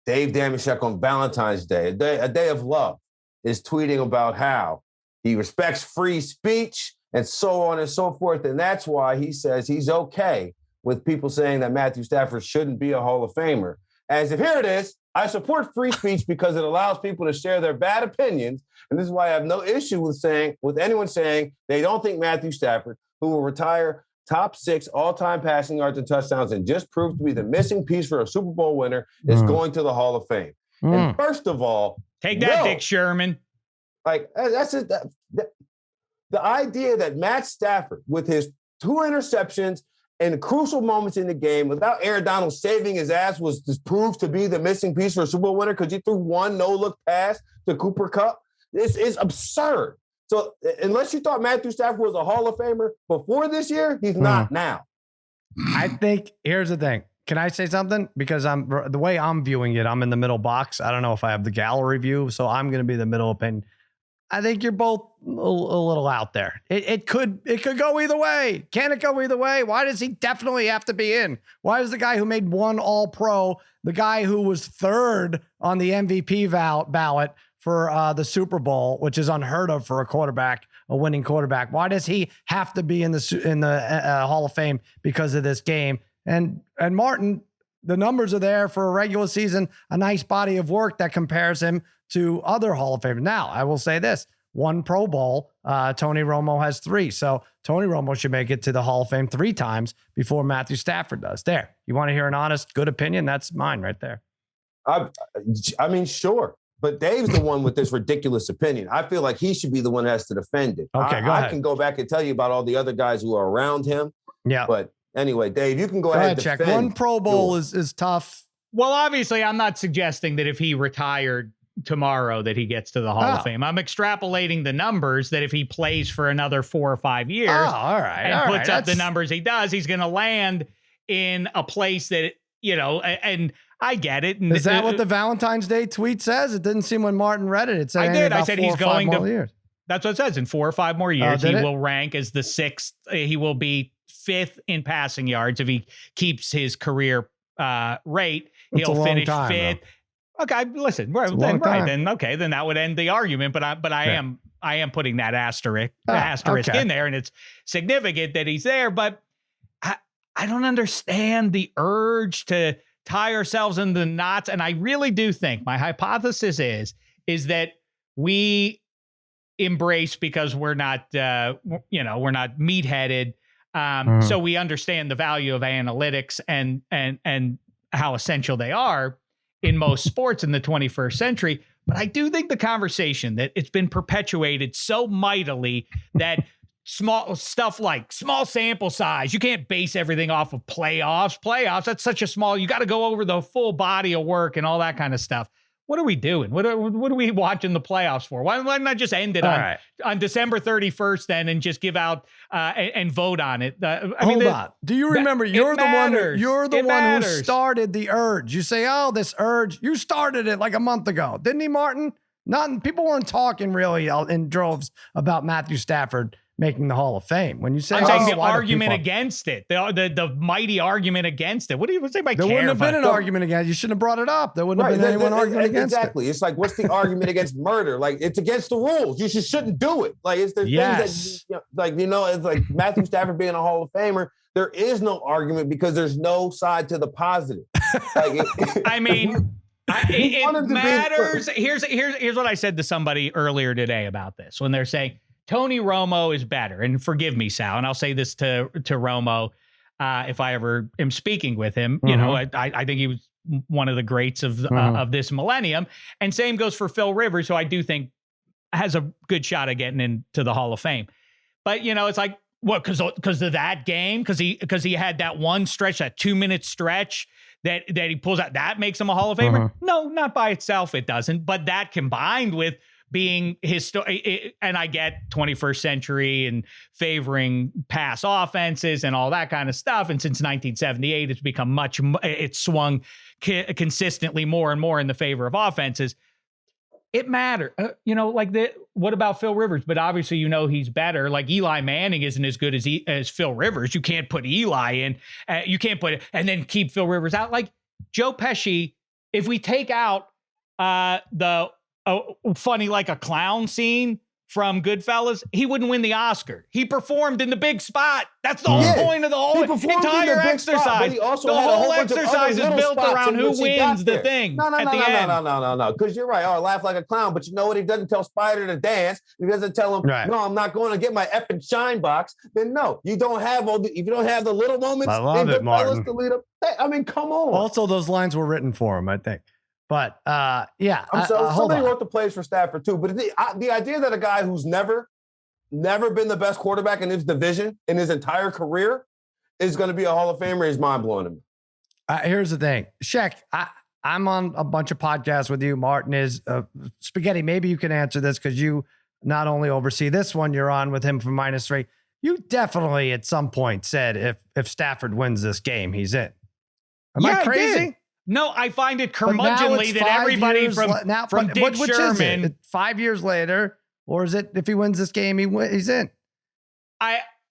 Dave Damashek on Valentine's Day, a day of love, is tweeting about how he respects free speech and so on and so forth. And that's why he says he's okay with people saying that Matthew Stafford shouldn't be a Hall of Famer. As if, here it is, I support free speech because it allows people to share their bad opinions. And this is why I have no issue with anyone saying they don't think Matthew Stafford, who will retire top 6 all-time passing yards and touchdowns and just proved to be the missing piece for a Super Bowl winner, is going to the Hall of Fame. And first of all, take that, Dick Sherman. Like, that's it. The idea that Matt Stafford, with his 2 interceptions and crucial moments in the game, without Aaron Donald saving his ass, was just proved to be the missing piece for a Super Bowl winner because he threw one no-look pass to Cooper Kupp. This is absurd. So unless you thought Matthew Stafford was a Hall of Famer before this year, he's not now. I think here's the thing. Can I say something? Because the way I'm viewing it, I'm in the middle box. I don't know if I have the gallery view, so I'm going to be the middle opinion. I think you're both a little out there. It could go either way. Can it go either way? Why does he definitely have to be in? Why is the guy who made one All-Pro, the guy who was 3rd on the MVP ballot for the Super Bowl, which is unheard of for a winning quarterback, why does he have to be in the Hall of Fame because of this game? And Martin, the numbers are there for a regular season, a nice body of work that compares him to other Hall of Famers. Now, I will say this, 1 Pro Bowl, Tony Romo has 3. So Tony Romo should make it to the Hall of Fame 3 times before Matthew Stafford does. There, you want to hear an honest, good opinion? That's mine right there. I mean, sure. But Dave's the one with this ridiculous opinion. I feel like he should be the one that has to defend it. Okay, go ahead. I can go back and tell you about all the other guys who are around him. Yeah. But anyway, Dave, you can go ahead and check. defend. 1 Pro Bowl is tough. Well, obviously, I'm not suggesting that if he retired tomorrow that he gets to the Hall of Fame. I'm extrapolating the numbers that if he plays for another 4 or 5 years and puts up the numbers he does, he's going to land in a place that, and I get it. And is that what the Valentine's Day tweet says? It didn't seem when Martin read it. It said, I said he's going to years. That's what it says. In 4 or 5 more years, he will rank as the 6th. He will be 5th in passing yards if he keeps his career rate. He'll finish 5th. Okay, listen. Then that would end the argument. But I am putting that asterisk in there, and it's significant that he's there. But I don't understand the urge to tie ourselves in the knots. And I really do think my hypothesis is that we embrace because we're not meatheaded. So we understand the value of analytics and how essential they are in most sports in the 21st century. But I do think the conversation that it's been perpetuated so mightily that small stuff like small sample size, you can't base everything off of playoffs. That's such a small, you got to go over the full body of work and all that kind of stuff. What are we doing? What are we watching the playoffs for? Why not just end it on December 31st then and just give out and vote on it? Hold on. Do you remember you're the one who started the urge? You say, oh, this urge, you started it like a month ago. Didn't he, Martin? People weren't talking really in droves about Matthew Stafford making the Hall of Fame. When you say, I'm saying the argument against it, the mighty argument against it. What do you say? There wouldn't have been an argument against it. You shouldn't have brought it up. There wouldn't have been anyone arguing against it. Exactly. It's like, what's the argument against murder? Like, it's against the rules. You shouldn't do it. Like, it's the things that, it's like Matthew Stafford being a Hall of Famer. There is no argument because there's no side to the positive. It matters. Here's what I said to somebody earlier today about this when they're saying Tony Romo is better. And forgive me, Sal, and I'll say this to Romo if I ever am speaking with him. I think he was one of the greats of this millennium. And same goes for Phil Rivers, who I do think has a good shot at getting into the Hall of Fame. But, it's like, what, because of that game? Because he had that one stretch, that 2-minute stretch that he pulls out, that makes him a Hall of Famer? No, not by itself, it doesn't. But that combined with being and I get 21st century and favoring pass offenses and all that kind of stuff. And since 1978, it's become it's swung consistently more and more in the favor of offenses. It matters. What about Phil Rivers? But obviously, he's better. Like Eli Manning isn't as good as Phil Rivers. You can't put Eli in. You can't put it and then keep Phil Rivers out. Like Joe Pesci if we take out the funny like a clown scene from Goodfellas, he wouldn't win the Oscar. He performed in the big spot. That's the whole point of the whole entire exercise. The whole exercise is built around who wins the thing. No. Because you're right. Oh, laugh like a clown. But you know what? He doesn't tell Spider to dance. He doesn't tell him, no, I'm not going to get my Epic Shine box. Then no, you don't have if you don't have the little moments. I love it, Martin. To lead up. I mean, come on. Also, those lines were written for him, I think. But yeah, somebody wrote the plays for Stafford too. But the idea that a guy who's never been the best quarterback in his division in his entire career is going to be a Hall of Famer is mind blowing to me. Here's the thing, Shaq. I'm on a bunch of podcasts with you. Martin is Spaghetti. Maybe you can answer this because you not only oversee this one, you're on with him for -3. You definitely at some point said if Stafford wins this game, he's in. Am I crazy? No, I find it curmudgeonly that everybody from Dick Sherman. 5 years later, or is it if he wins this game, he's in?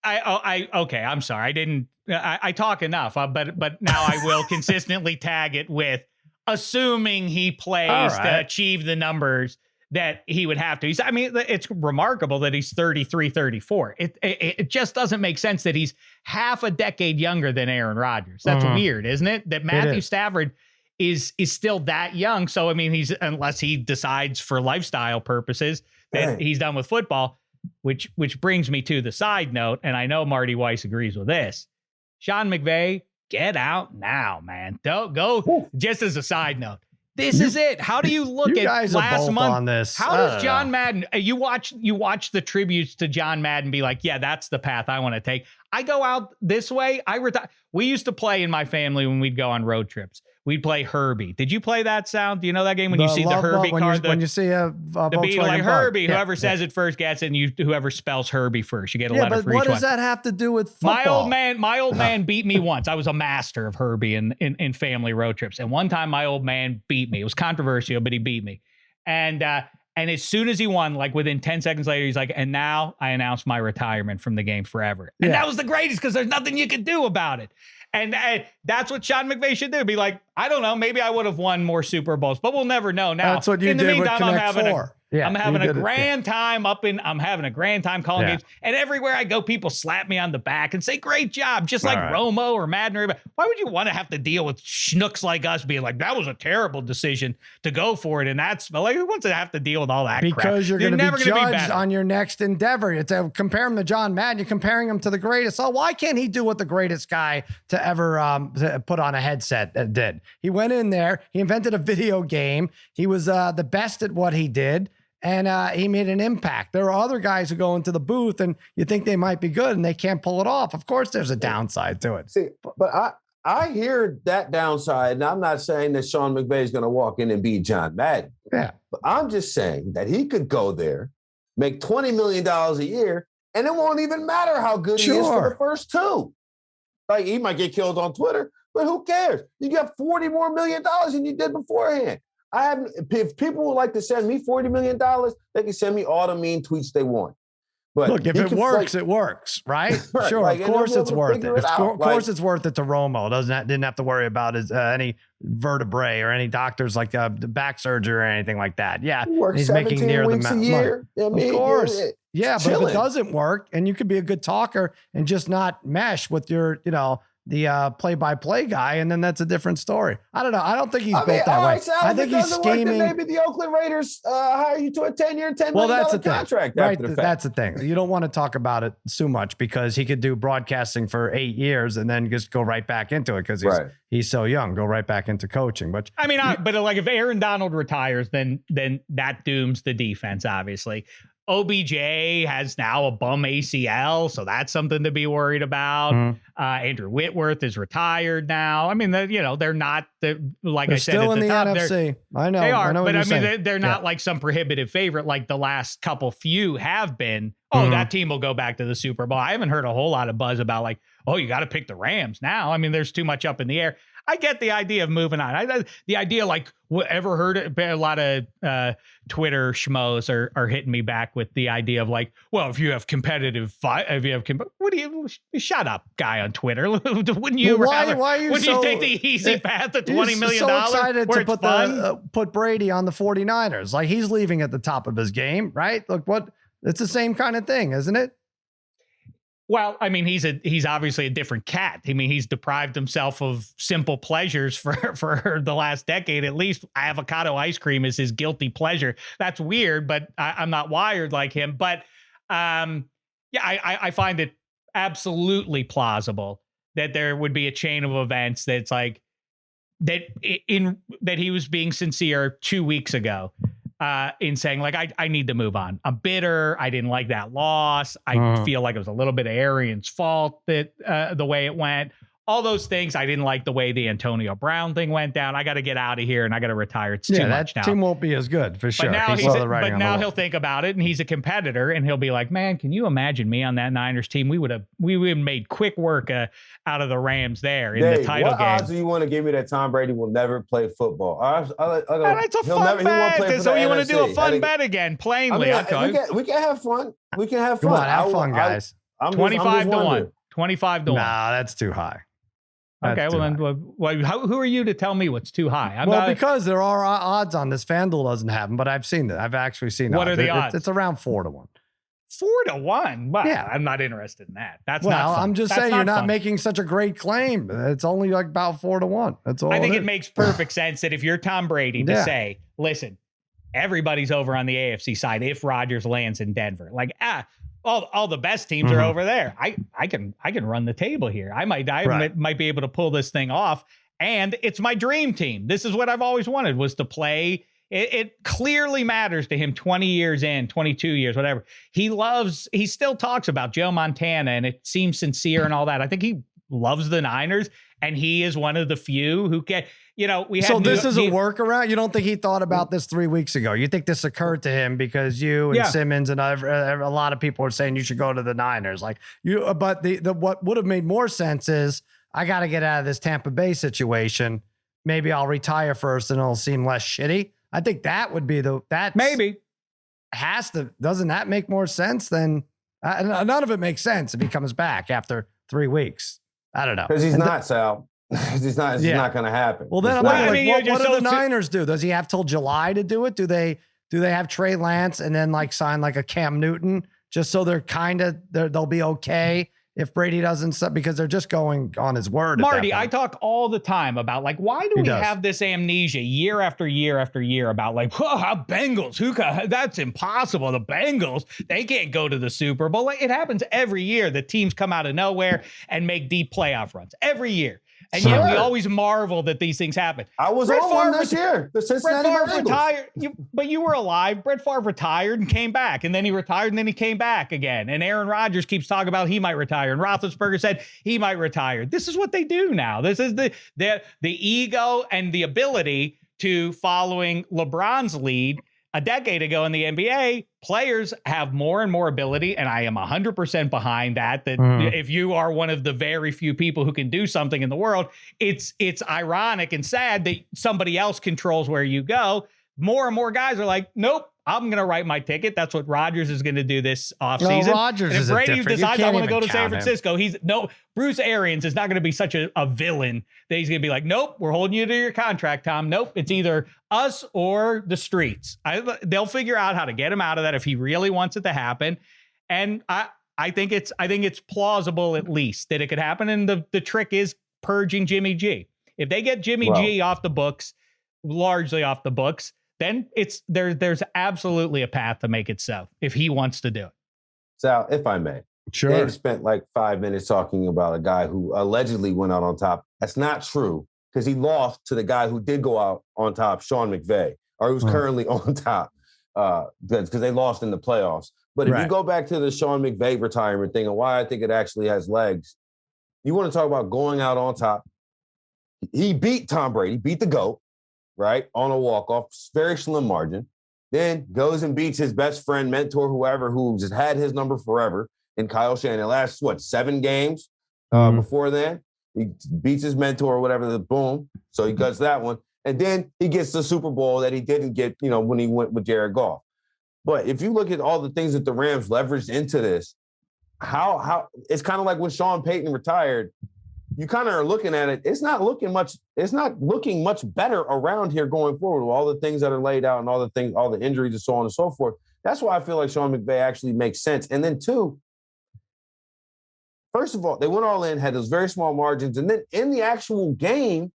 Okay. I'm sorry. I talk enough, but now I will consistently tag it with assuming he plays to achieve the numbers that he would have to. It's remarkable that he's 33, 34. It just doesn't make sense that he's half a decade younger than Aaron Rodgers. That's weird, isn't it? That Matthew Stafford is still that young. So, unless he decides for lifestyle purposes that he's done with football, which brings me to the side note. And I know Marty Weiss agrees with this. Sean McVay, get out now, man. Don't go. Just as a side note. This is it. How do you look at last month on this? How does John Madden? You watch the tributes to John Madden, be like, yeah, that's the path I want to take. I go out this way. We used to play in my family when we'd go on road trips. We'd play Herbie. Did you play that sound? Do you know that game when you see the Herbie card? When you see a the beat like Herbie, whoever says it first gets it, and whoever spells Herbie first, you get a letter for each one. What does that have to do with football? My old man beat me once. I was a master of Herbie in family road trips, and one time my old man beat me. It was controversial, but he beat me, and as soon as he won, like within 10 seconds later, he's like, and now I announce my retirement from the game forever. And that was the greatest because there's nothing you can do about it. And that's what Sean McVay should do. Be like, I don't know, maybe I would have won more Super Bowls, but we'll never know now. That's what you did with Connect 4. I'm having a grand time calling games. And everywhere I go, people slap me on the back and say, great job. Just like Romo or Madden. Or why would you want to have to deal with schnooks like us being like, that was a terrible decision to go for it? And that's like, who wants to have to deal with all that crap? Because you're going to be judged on your next endeavor. It's compare him to John Madden. You're comparing him to the greatest. So why can't he do what the greatest guy to ever to put on a headset did? He went in there. He invented a video game. He was the best at what he did. And he made an impact. There are other guys who go into the booth and you think they might be good and they can't pull it off. Of course, there's a downside to it. See, but I hear that downside, and I'm not saying that Sean McVay is going to walk in and beat John Madden. Yeah. But I'm just saying that he could go there, make $20 million a year, and it won't even matter how good he is for the first two. Like, he might get killed on Twitter, but who cares? You got $40 more million than you did beforehand. If people would like to send me $40 million, they can send me all the mean tweets they want. But look, if it works, it works, right? Sure, like, of course it's worth it. Of course it's worth it to Romo. Didn't have to worry about any vertebrae or any doctors like the back surgery or anything like that. Yeah, he's making near the amount of money. Of course. Yeah, but if it doesn't work and you could be a good talker and just not mesh with your, the play-by-play guy, and then that's a different story. I don't know. I don't think he's built that way. I think he's scheming. Maybe the Oakland Raiders hire you to a 10-year, $10 million contract. Right, that's the thing. You don't want to talk about it too much because he could do broadcasting for 8 years and then just go right back into it because he's so young. Go right back into coaching. But but like if Aaron Donald retires, then that dooms the defense, obviously. OBJ has now a bum ACL, so that's something to be worried about. Andrew Whitworth is retired now. They're not like I said still at the in top. the NFC. I know they are, but they're not like some prohibitive favorite like the last few have been. Oh, that team will go back to the Super Bowl. I haven't heard a whole lot of buzz about like, oh, you got to pick the Rams now. There's too much up in the air. I get the idea of moving on. The idea, like, ever heard it? A lot of Twitter schmoes are hitting me back with the idea of like, well, if you have competitive fight, what do you shut up, guy on Twitter? Wouldn't you? Well, why are you wouldn't you take the easy path to $20 million? So excited to put Brady on the 49ers. Like, he's leaving at the top of his game, right? Look, it's the same kind of thing, isn't it? Well, I mean, he's obviously a different cat. I mean, he's deprived himself of simple pleasures for the last decade. At least avocado ice cream is his guilty pleasure. That's weird, but I'm not wired like him. But I find it absolutely plausible that there would be a chain of events that's like that he was being sincere 2 weeks ago. In saying, like, I need to move on. I'm bitter. I didn't like that loss. I feel like it was a little bit of Arians' fault that the way it went. All those things. I didn't like the way the Antonio Brown thing went down. I got to get out of here and I got to retire. It's too much now. Team won't be as good for sure. But now he'll think about it, and he's a competitor, and he'll be like, man, can you imagine me on that Niners team? We would have made quick work out of the Rams there in the title game. What odds do you want to give me that Tom Brady will never play football? It's a fun bet. So you want to do a fun bet again? Plainly, we can have fun. We can have fun. Come on, have fun, guys. 25 to 1. 25 to 1. Nah, that's too high. Okay, well then, who are you to tell me what's too high? Because there are odds on this. FanDuel doesn't have them, but I've seen it. I've actually seen it. What are the odds? It's around 4 to 1. 4 to 1? Well, yeah. I'm not interested in that. That's not fun. I'm just saying you're not making such a great claim. It's only like about 4 to 1. That's all. I think it makes perfect sense that if you're Tom Brady to say, listen, everybody's over on the AFC side if Rodgers lands in Denver. Like, all the best teams are over there. I can run the table here. I might be able to pull this thing off. And it's my dream team. This is what I've always wanted, was to play. It clearly matters to him 20 years in, 22 years, whatever. He still talks about Joe Montana, and it seems sincere and all that. I think he loves the Niners, and he is one of the few who can, this is a workaround. You don't think he thought about this 3 weeks ago? You think this occurred to him because you and Simmons and a lot of people are saying you should go to the Niners, like you, but the what would have made more sense is I got to get out of this Tampa Bay situation. Maybe I'll retire first and it'll seem less shitty. I think that would be doesn't that make more sense than none of it makes sense if he comes back after 3 weeks. I don't know. Because he's not, Sal. It's not going to happen. Well, then what do the Niners do? Does he have till July to do it? Do they have Trey Lance and then like sign like a Cam Newton just so they'll be okay if Brady doesn't, because they're just going on his word. Marty, I talk all the time about like, why do we have this amnesia year after year after year about like, Bengals, that's impossible. The Bengals, they can't go to the Super Bowl. Like, it happens every year. The teams come out of nowhere and make deep playoff runs every year. And yet we always marvel that these things happen. I was on one this year. The Cincinnati Brett Favre Bengals. retired, but you were alive. Brett Favre retired and came back, and then he retired, and then he came back again. And Aaron Rodgers keeps talking about he might retire, and Roethlisberger said he might retire. This is what they do now. This is the ego and the ability to, following LeBron's lead a decade ago in the NBA, players have more and more ability, and I am 100% behind that. If you are one of the very few people who can do something in the world, it's ironic and sad that somebody else controls where you go. More and more guys are like, nope, I'm going to write my ticket. That's what Rodgers is going to do this offseason. Rodgers is Brady different. decides I want to go to San Francisco, Bruce Arians is not going to be such a villain that he's going to be like, nope, we're holding you to your contract, Tom. Nope, it's either us or the streets. They'll figure out how to get him out of that if he really wants it to happen. And I think it's plausible, at least, that it could happen. And the trick is purging Jimmy G. If they get Jimmy G off the books, largely off the books, then there's absolutely a path to make it so if he wants to do it. Sal, if I may. Sure. Dave spent like 5 minutes talking about a guy who allegedly went out on top. That's not true, because he lost to the guy who did go out on top, Sean McVay, or who's currently on top, because they lost in the playoffs. But if you go back to the Sean McVay retirement thing and why I think it actually has legs, you want to talk about going out on top. He beat Tom Brady, beat the GOAT, right, on a walk-off, very slim margin, then goes and beats his best friend, mentor, whoever, who's just had his number forever, in Kyle Shanahan. Last, 7 games before then? He beats his mentor or whatever, boom. So he gets that one. And then he gets the Super Bowl that he didn't get, when he went with Jared Goff. But if you look at all the things that the Rams leveraged into this, how it's kind of like when Sean Payton retired, you kind of are looking at it. It's not looking much better around here going forward with all the things that are laid out and all the injuries and so on and so forth. That's why I feel like Sean McVay actually makes sense. And then two, first of all, they went all in, had those very small margins. And then in the actual game,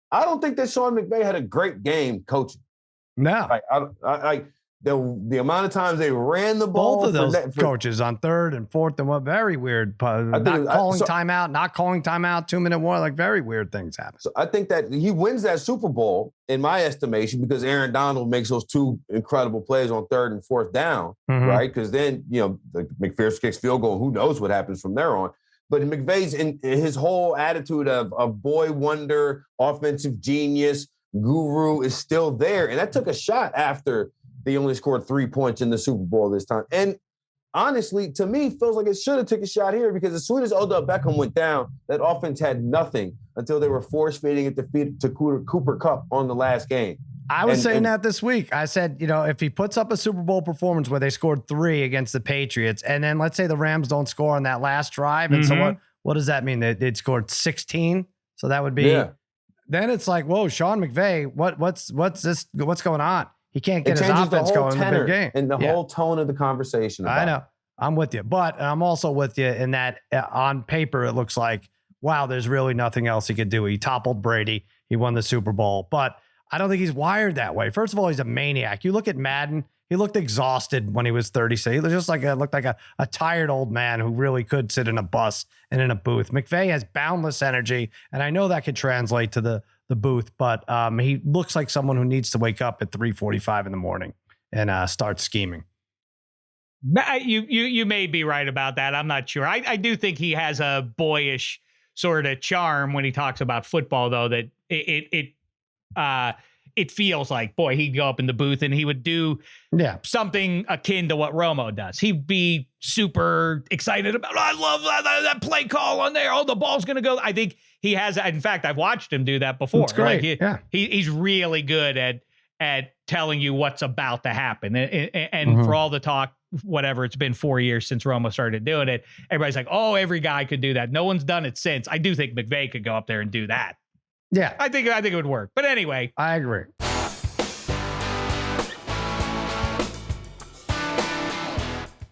I don't think that Sean McVay had a great game coaching. No. The amount of times they ran the ball. Both of those coaches on third and fourth and what very weird. Not calling timeout, 2 minute warning, like very weird things happen. So I think that he wins that Super Bowl in my estimation because Aaron Donald makes those two incredible plays on third and fourth down, right? Because then, the McPherson kicks field goal. Who knows what happens from there on? But McVay's in his whole attitude of boy wonder, offensive genius, guru is still there. And that took a shot after they only scored 3 points in the Super Bowl this time. And honestly, to me, feels like it should have took a shot here because as soon as Odell Beckham went down, that offense had nothing until they were force-feeding it to Cooper Kupp on the last game. I was saying that this week. I said, if he puts up a Super Bowl performance where they scored 3 against the Patriots, and then let's say the Rams don't score on that last drive, and so what does that mean? They'd scored 16? So that would be then it's like, whoa, Sean McVay, what's going on? He can't get his offense going in the big game. And the whole tone of the conversation. I know. I'm with you. But I'm also with you in that on paper, it looks like, wow, there's really nothing else he could do. He toppled Brady. He won the Super Bowl. But I don't think he's wired that way. First of all, he's a maniac. You look at Madden. He looked exhausted when he was 36. He looked like a tired old man who really could sit in a bus and in a booth. McVay has boundless energy, and I know that could translate to the booth, but he looks like someone who needs to wake up at 3:45 in the morning and start scheming. You may be right about that. I'm not sure. I do think he has a boyish sort of charm when he talks about football, though, that it feels like, boy, he'd go up in the booth and he would do something akin to what Romo does. He'd be super excited about, I love that play call on there. Oh, the ball's going to go. I think he has. In fact, I've watched him do that before. It's great. He's really good at telling you what's about to happen. And for all the talk, whatever, it's been 4 years since Romo started doing it. Everybody's like, oh, every guy could do that. No one's done it since. I do think McVay could go up there and do that. Yeah. I think it would work. But anyway. I agree.